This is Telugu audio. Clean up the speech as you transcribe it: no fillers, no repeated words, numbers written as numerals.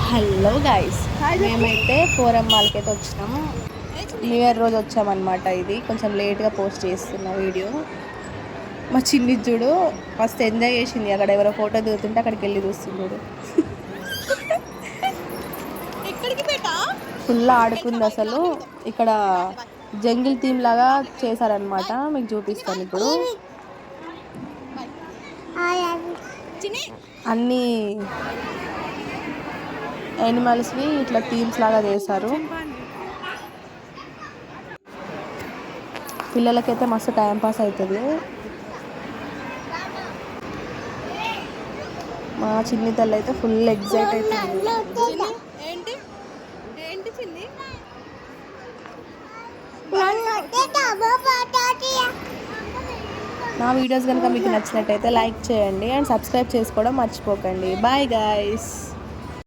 హలో గైస్, మేమైతే ఫోరం మాల్కి అయితే వచ్చినాము. న్యూ ఇయర్ రోజు వచ్చామన్నమాట. ఇది కొంచెం లేట్గా పోస్ట్ చేస్తున్న వీడియో. మా చిన్ని చూడు మస్తు ఎంజాయ్ చేసింది. అక్కడ ఎవరో ఫోటో దిగుతుంటే అక్కడికి వెళ్ళి చూస్తున్నాడు. ఫుల్ ఆడుకుంది అసలు. ఇక్కడ జంగిల్ థీమ్ లాగా చేశారనమాట. మీకు చూపిస్తాను ఇప్పుడు. అన్ని యానిమల్స్ని ఇట్లా థీమ్స్ లాగా చేశారు. పిల్లలకైతే మస్తు టైం పాస్ అవుతుంది. మా చిన్ని తల్లి అయితే ఫుల్ ఎగ్జైట్ అవుతుంది. నా వీడియోస్ కనుక మీకు నచ్చినట్టయితే లైక్ చేయండి అండ్ సబ్స్క్రైబ్ చేసుకోవడం మర్చిపోకండి. Bye guys.